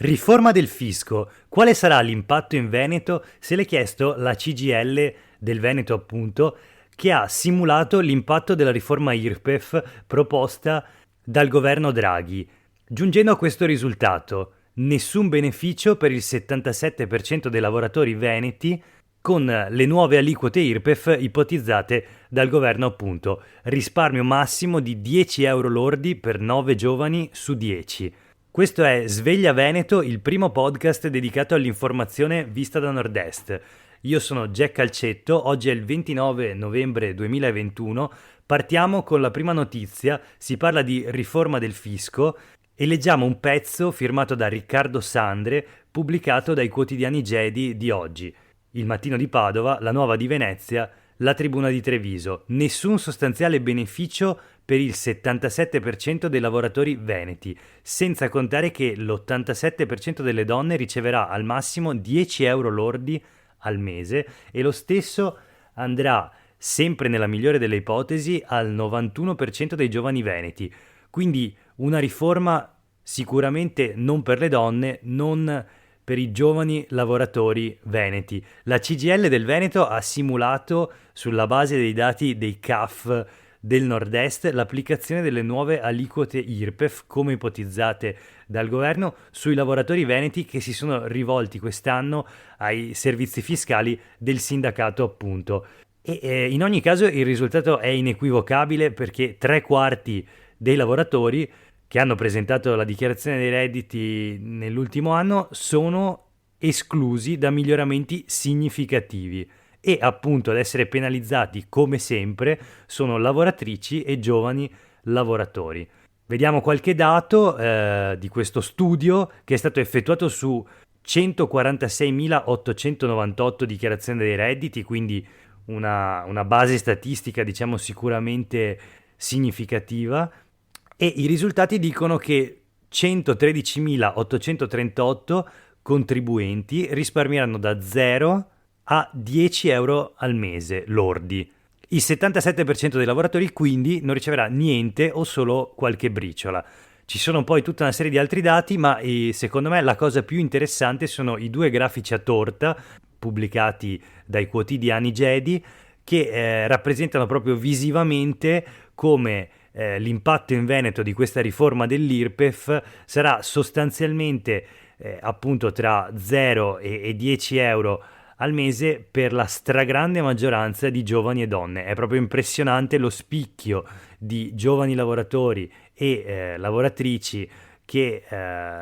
Riforma del fisco. Quale sarà l'impatto in Veneto? Se l'è chiesto la CGIL del Veneto, appunto, che ha simulato l'impatto della riforma IRPEF proposta dal governo Draghi, giungendo a questo risultato: nessun beneficio per il 77% dei lavoratori veneti con le nuove aliquote IRPEF ipotizzate dal governo, appunto. Risparmio massimo di 10 euro lordi per 9 giovani su 10. Questo è Sveglia Veneto, il primo podcast dedicato all'informazione vista da Nord-Est. Io sono Jack Calcetto, oggi è il 29 novembre 2021, partiamo con la prima notizia, si parla di riforma del fisco e leggiamo un pezzo firmato da Riccardo Sandre, pubblicato dai quotidiani Gedi di oggi. Il Mattino di Padova, La Nuova di Venezia, La Tribuna di Treviso. Nessun sostanziale beneficio per il 77% dei lavoratori veneti, senza contare che l'87% delle donne riceverà al massimo 10 euro lordi al mese e lo stesso andrà, sempre nella migliore delle ipotesi, al 91% dei giovani veneti. Quindi una riforma sicuramente non per le donne, non per i giovani lavoratori veneti. La CGIL del Veneto ha simulato, sulla base dei dati dei CAF del Nord-Est, l'applicazione delle nuove aliquote IRPEF, come ipotizzate dal governo, sui lavoratori veneti che si sono rivolti quest'anno ai servizi fiscali del sindacato, appunto. E in ogni caso il risultato è inequivocabile, perché 3/4 dei lavoratori che hanno presentato la dichiarazione dei redditi nell'ultimo anno sono esclusi da miglioramenti significativi e, appunto, ad essere penalizzati come sempre sono lavoratrici e giovani lavoratori. Vediamo qualche dato di questo studio che è stato effettuato su 146.898 dichiarazioni dei redditi, quindi una base statistica, diciamo, sicuramente significativa. E i risultati dicono che 113.838 contribuenti risparmieranno da 0 a 10 euro al mese lordi. Il 77% dei lavoratori quindi non riceverà niente o solo qualche briciola. Ci sono poi tutta una serie di altri dati, ma secondo me la cosa più interessante sono i due grafici a torta pubblicati dai quotidiani Gedi, che rappresentano proprio visivamente come l'impatto in Veneto di questa riforma dell'IRPEF sarà sostanzialmente appunto tra 0 e 10 euro al mese per la stragrande maggioranza di giovani e donne. È proprio impressionante lo spicchio di giovani lavoratori e lavoratrici che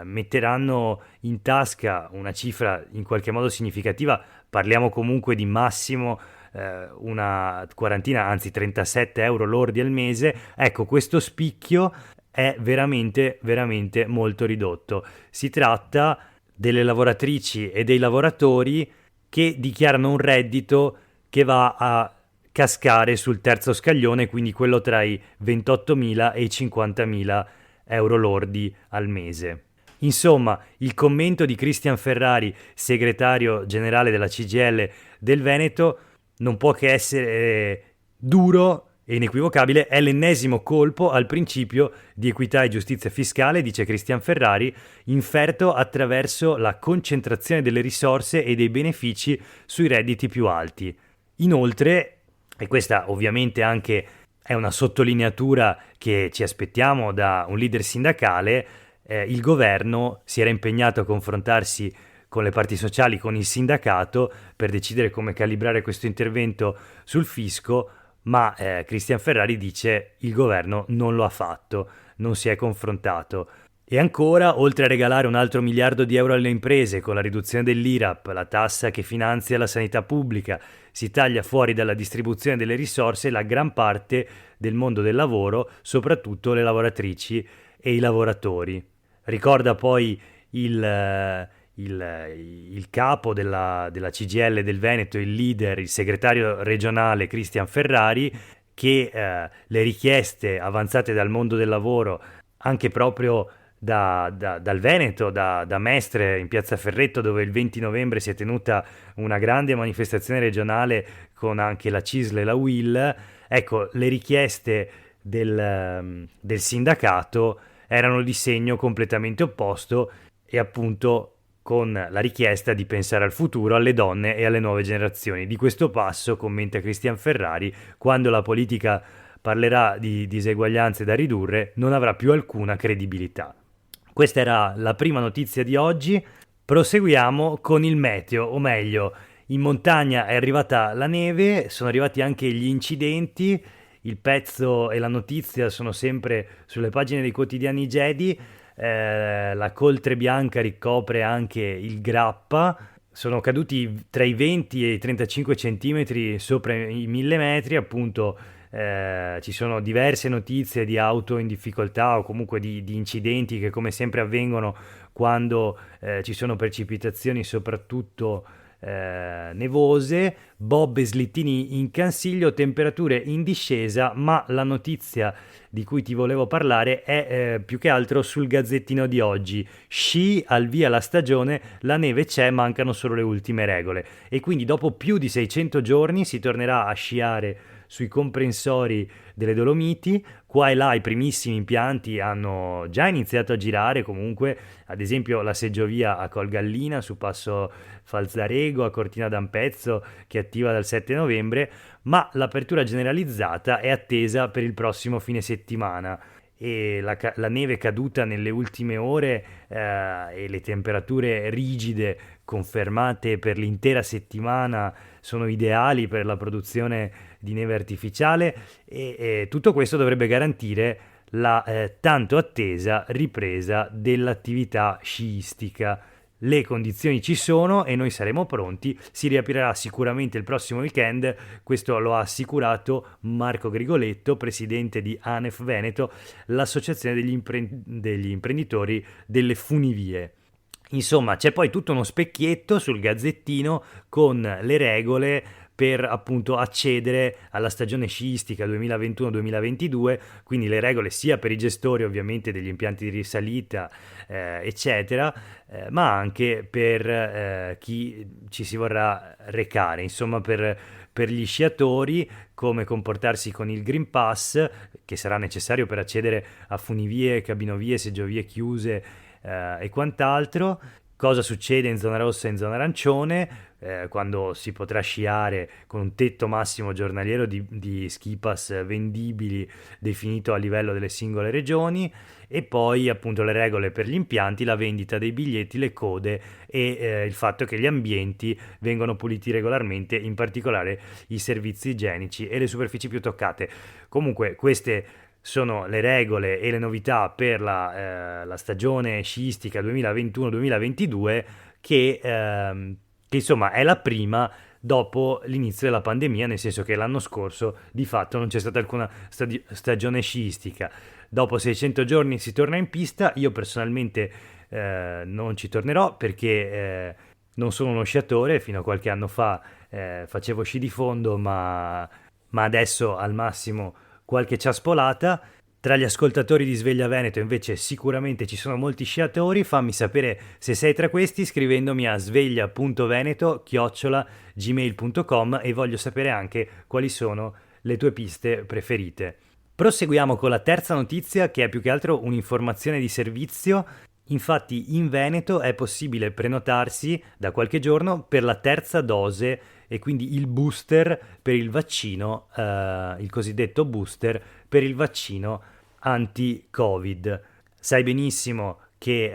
metteranno in tasca una cifra in qualche modo significativa. Parliamo comunque di massimo una quarantina, anzi 37 euro lordi al mese. Ecco, questo spicchio è veramente veramente molto ridotto. Si tratta delle lavoratrici e dei lavoratori che dichiarano un reddito che va a cascare sul terzo scaglione, quindi quello tra i 28.000 e i 50.000 euro lordi al mese. Insomma, il commento di Cristian Ferrari, segretario generale della CGIL del Veneto, non può che essere duro e inequivocabile. È l'ennesimo colpo al principio di equità e giustizia fiscale, dice Cristian Ferrari, inferto attraverso la concentrazione delle risorse e dei benefici sui redditi più alti. Inoltre, e questa ovviamente anche è una sottolineatura che ci aspettiamo da un leader sindacale, il governo si era impegnato a confrontarsi con le parti sociali, con il sindacato, per decidere come calibrare questo intervento sul fisco, ma Cristian Ferrari dice il governo non lo ha fatto, non si è confrontato. E ancora, oltre a regalare un altro miliardo di euro alle imprese con la riduzione dell'IRAP, la tassa che finanzia la sanità pubblica, si taglia fuori dalla distribuzione delle risorse la gran parte del mondo del lavoro, soprattutto le lavoratrici e i lavoratori. Ricorda poi il capo della CGIL del Veneto, il leader, il segretario regionale Cristian Ferrari, che le richieste avanzate dal mondo del lavoro, anche proprio dal Veneto, da Mestre, in Piazza Ferretto, dove il 20 novembre si è tenuta una grande manifestazione regionale con anche la CISL e la UIL, ecco, le richieste del sindacato erano di segno completamente opposto e appunto con la richiesta di pensare al futuro, alle donne e alle nuove generazioni. Di questo passo, commenta Cristian Ferrari, quando la politica parlerà di diseguaglianze da ridurre, non avrà più alcuna credibilità. Questa era la prima notizia di oggi. Proseguiamo con il meteo, o meglio, in montagna è arrivata la neve, sono arrivati anche gli incidenti, il pezzo e la notizia sono sempre sulle pagine dei quotidiani Jedi, la coltre bianca ricopre anche il Grappa, sono caduti tra i 20 e i 35 centimetri sopra i 1000 metri, appunto. Ci sono diverse notizie di auto in difficoltà o comunque di incidenti che come sempre avvengono quando ci sono precipitazioni soprattutto nevose, bob e slittini in Cansiglio, temperature in discesa, ma la notizia di cui ti volevo parlare è più che altro sul Gazzettino di oggi. Sci al via la stagione, la neve c'è, mancano solo le ultime regole e quindi dopo più di 600 giorni si tornerà a sciare sui comprensori delle Dolomiti. Qua e là i primissimi impianti hanno già iniziato a girare, comunque ad esempio la seggiovia a Colgallina su Passo Falzarego, a Cortina d'Ampezzo, che è attiva dal 7 novembre, ma l'apertura generalizzata è attesa per il prossimo fine settimana. E la neve caduta nelle ultime ore e le temperature rigide confermate per l'intera settimana sono ideali per la produzione di neve artificiale e tutto questo dovrebbe garantire la tanto attesa ripresa dell'attività sciistica. Le condizioni ci sono e noi saremo pronti, si riaprirà sicuramente il prossimo weekend, questo lo ha assicurato Marco Grigoletto, presidente di ANEF Veneto, l'associazione degli imprenditori delle funivie. Insomma, c'è poi tutto uno specchietto sul Gazzettino con le regole per appunto accedere alla stagione sciistica 2021-2022, quindi le regole sia per i gestori ovviamente degli impianti di risalita, eccetera, ma anche per chi ci si vorrà recare, insomma per gli sciatori, come comportarsi con il Green Pass, che sarà necessario per accedere a funivie, cabinovie, seggiovie chiuse e quant'altro. Cosa succede in zona rossa e in zona arancione, quando si potrà sciare con un tetto massimo giornaliero di ski pass vendibili definito a livello delle singole regioni, e poi appunto le regole per gli impianti, la vendita dei biglietti, le code e il fatto che gli ambienti vengono puliti regolarmente, in particolare i servizi igienici e le superfici più toccate. Comunque queste sono le regole e le novità per la stagione sciistica 2021-2022 che insomma è la prima dopo l'inizio della pandemia, nel senso che l'anno scorso di fatto non c'è stata alcuna stagione sciistica. Dopo 600 giorni si torna in pista, io personalmente non ci tornerò perché non sono uno sciatore, fino a qualche anno fa facevo sci di fondo, ma adesso al massimo qualche ciaspolata. Tra gli ascoltatori di Sveglia Veneto invece sicuramente ci sono molti sciatori, fammi sapere se sei tra questi scrivendomi a sveglia.veneto@gmail.com e voglio sapere anche quali sono le tue piste preferite. Proseguiamo con la terza notizia, che è più che altro un'informazione di servizio. Infatti in Veneto è possibile prenotarsi da qualche giorno per la terza dose e quindi il booster per il vaccino, il cosiddetto booster per il vaccino anti-Covid. Sai benissimo che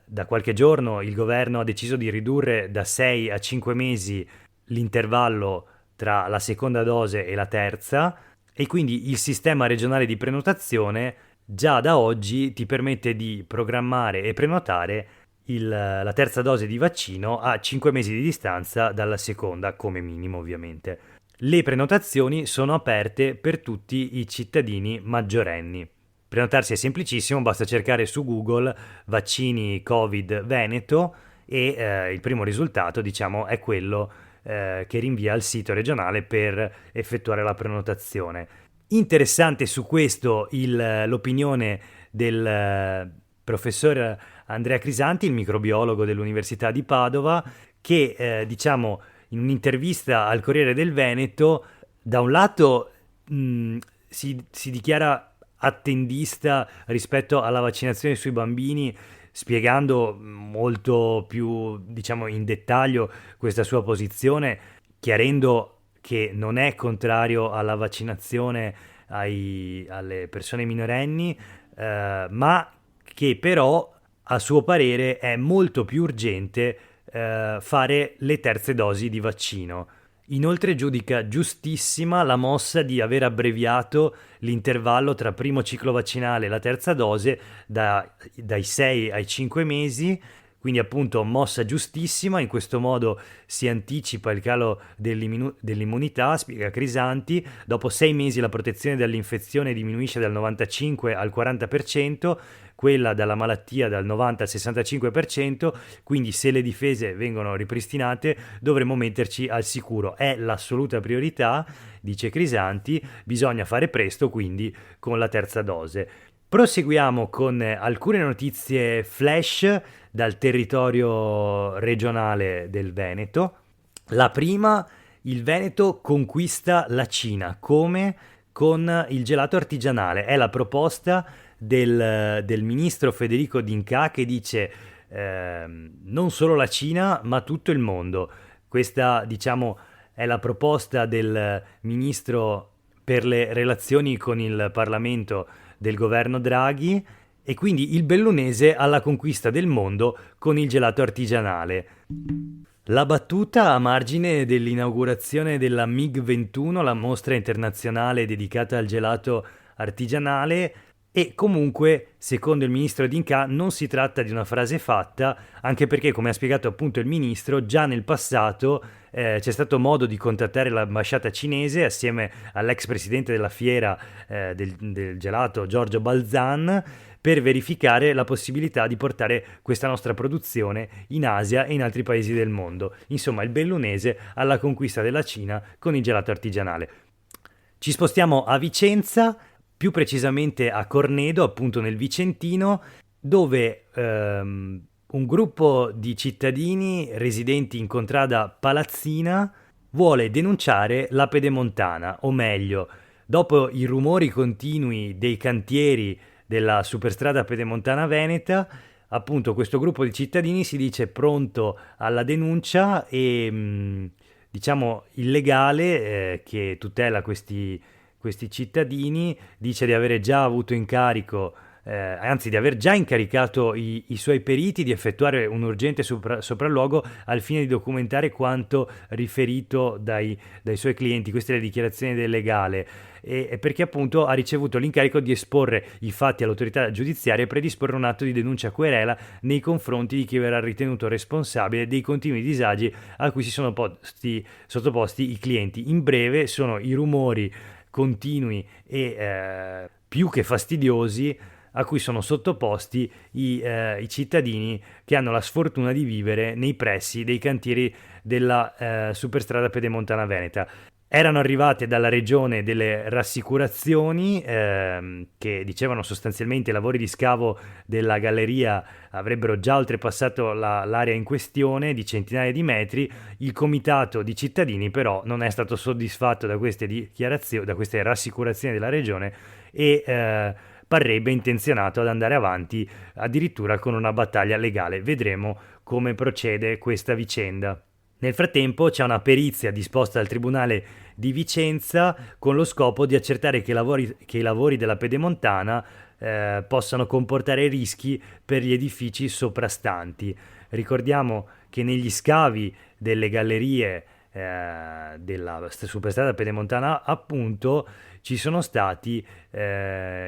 da qualche giorno il governo ha deciso di ridurre da 6 a 5 mesi l'intervallo tra la seconda dose e la terza, e quindi il sistema regionale di prenotazione già da oggi ti permette di programmare e prenotare la terza dose di vaccino a 5 mesi di distanza dalla seconda, come minimo ovviamente. Le prenotazioni sono aperte per tutti i cittadini maggiorenni. Prenotarsi è semplicissimo, basta cercare su Google vaccini Covid Veneto e il primo risultato, diciamo, è quello che rinvia al sito regionale per effettuare la prenotazione. Interessante su questo l'opinione del professor Andrea Crisanti, il microbiologo dell'Università di Padova, che diciamo in un'intervista al Corriere del Veneto da un lato si dichiara attendista rispetto alla vaccinazione sui bambini, spiegando molto più, diciamo, in dettaglio questa sua posizione, chiarendo che non è contrario alla vaccinazione alle persone minorenni, ma che però a suo parere è molto più urgente fare le terze dosi di vaccino. Inoltre giudica giustissima la mossa di aver abbreviato l'intervallo tra primo ciclo vaccinale e la terza dose dai 6 ai 5 mesi, quindi appunto mossa giustissima, in questo modo si anticipa il calo dell'immunità, spiega Crisanti. Dopo 6 mesi la protezione dall'infezione diminuisce dal 95 al 40%, quella dalla malattia dal 90 al 65%, quindi se le difese vengono ripristinate dovremo metterci al sicuro. È l'assoluta priorità, dice Crisanti, bisogna fare presto quindi con la terza dose. Proseguiamo con alcune notizie flash dal territorio regionale del Veneto. La prima, il Veneto conquista la Cina, come? Con il gelato artigianale. È la proposta del ministro Federico D'Incà, che dice non solo la Cina ma tutto il mondo. Questa, diciamo, è la proposta del ministro per le relazioni con il Parlamento del governo Draghi, e quindi il bellunese alla conquista del mondo con il gelato artigianale. La battuta a margine dell'inaugurazione della MIG-21, la mostra internazionale dedicata al gelato artigianale, e comunque, secondo il ministro D'Incà, non si tratta di una frase fatta, anche perché, come ha spiegato appunto il ministro, già nel passato c'è stato modo di contattare l'ambasciata cinese assieme all'ex presidente della fiera del gelato Giorgio Balzan, per verificare la possibilità di portare questa nostra produzione in Asia e in altri paesi del mondo. Insomma, il bellunese alla conquista della Cina con il gelato artigianale. Ci spostiamo a Vicenza, più precisamente a Cornedo, appunto nel Vicentino, dove un gruppo di cittadini residenti in contrada Palazzina vuole denunciare la Pedemontana, o meglio, dopo i rumori continui dei cantieri della superstrada pedemontana veneta, appunto questo gruppo di cittadini si dice pronto alla denuncia e diciamo il legale che tutela questi cittadini dice di avere già avuto incarico, anzi di aver già incaricato i suoi periti di effettuare un urgente sopralluogo al fine di documentare quanto riferito dai suoi clienti. Queste le dichiarazioni del legale, e perché appunto ha ricevuto l'incarico di esporre i fatti all'autorità giudiziaria e predisporre un atto di denuncia a querela nei confronti di chi verrà ritenuto responsabile dei continui disagi a cui si sono sottoposti i clienti. In breve, sono i rumori continui e più che fastidiosi a cui sono sottoposti i cittadini che hanno la sfortuna di vivere nei pressi dei cantieri della superstrada pedemontana veneta. Erano arrivate dalla regione delle rassicurazioni che dicevano sostanzialmente i lavori di scavo della galleria avrebbero già oltrepassato l'area in questione di centinaia di metri. Il comitato di cittadini però non è stato soddisfatto da queste dichiarazioni, da queste rassicurazioni della regione, e parrebbe intenzionato ad andare avanti addirittura con una battaglia legale. Vedremo come procede questa vicenda. Nel frattempo c'è una perizia disposta dal Tribunale di Vicenza con lo scopo di accertare che i lavori della Pedemontana possano comportare rischi per gli edifici soprastanti. Ricordiamo che negli scavi delle gallerie della superstrada pedemontana appunto ci sono stati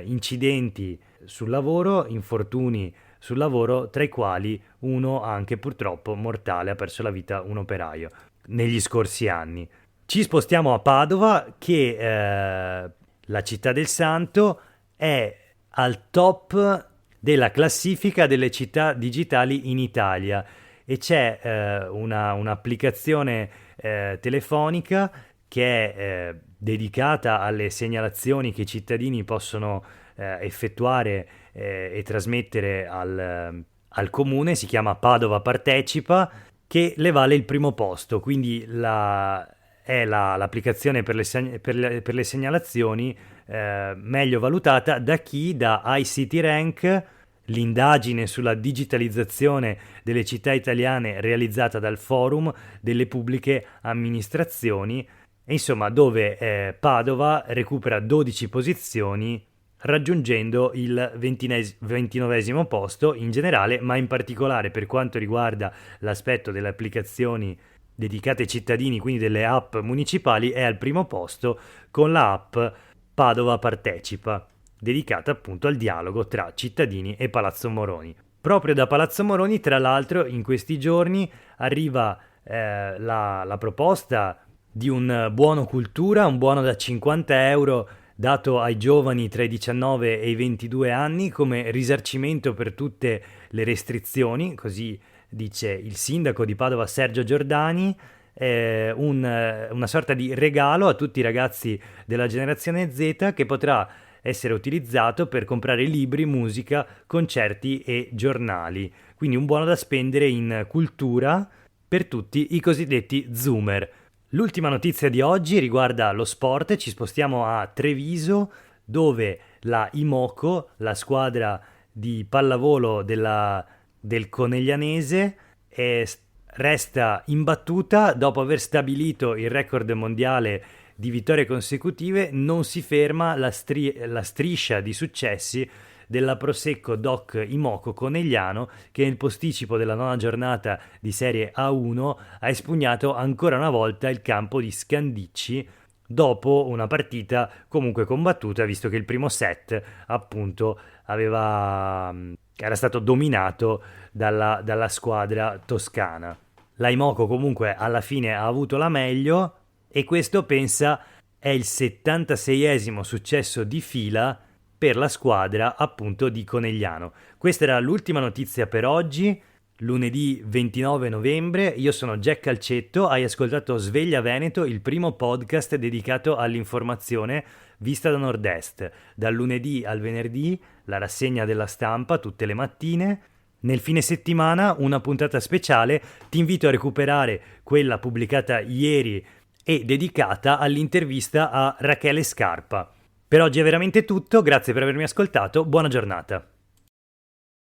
incidenti sul lavoro, infortuni sul lavoro, tra i quali uno anche purtroppo mortale, ha perso la vita un operaio negli scorsi anni. Ci spostiamo a Padova, che la città del santo è al top della classifica delle città digitali in Italia, e c'è un'applicazione telefonica che è dedicata alle segnalazioni che i cittadini possono effettuare e trasmettere al comune. Si chiama Padova Partecipa, che le vale il primo posto, quindi è l'applicazione per le segnalazioni meglio valutata da ICT Rank, l'indagine sulla digitalizzazione delle città italiane realizzata dal Forum delle Pubbliche Amministrazioni, insomma dove Padova recupera 12 posizioni raggiungendo il 29esimo posto in generale, ma in particolare per quanto riguarda l'aspetto delle applicazioni dedicate ai cittadini, quindi delle app municipali, è al primo posto con la app Padova Partecipa, dedicata appunto al dialogo tra cittadini e Palazzo Moroni. Proprio da Palazzo Moroni, tra l'altro, in questi giorni arriva la proposta di un buono cultura, un buono da 50 euro dato ai giovani tra i 19 e i 22 anni come risarcimento per tutte le restrizioni, così dice il sindaco di Padova Sergio Giordani, una sorta di regalo a tutti i ragazzi della generazione Z che potrà essere utilizzato per comprare libri, musica, concerti e giornali. Quindi un buono da spendere in cultura per tutti i cosiddetti zoomer. L'ultima notizia di oggi riguarda lo sport, ci spostiamo a Treviso dove la Imoco, la squadra di pallavolo del Coneglianese, resta imbattuta dopo aver stabilito il record mondiale di vittorie consecutive. Non si ferma la striscia di successi della Prosecco Doc Imoco Conegliano, che nel posticipo della 9ª giornata di Serie A1 ha espugnato ancora una volta il campo di Scandicci dopo una partita comunque combattuta, visto che il primo set appunto era stato dominato dalla squadra toscana. La Imoco comunque alla fine ha avuto la meglio e questo, pensa, è il 76esimo successo di fila per la squadra appunto di Conegliano. Questa era l'ultima notizia per oggi, lunedì 29 novembre. Io sono Jack Calcetto, hai ascoltato Sveglia Veneto, il primo podcast dedicato all'informazione vista da nord-est. Dal lunedì al venerdì la rassegna della stampa tutte le mattine. Nel fine settimana una puntata speciale, ti invito a recuperare quella pubblicata ieri e dedicata all'intervista a Rachele Scarpa. Per oggi è veramente tutto, grazie per avermi ascoltato, buona giornata.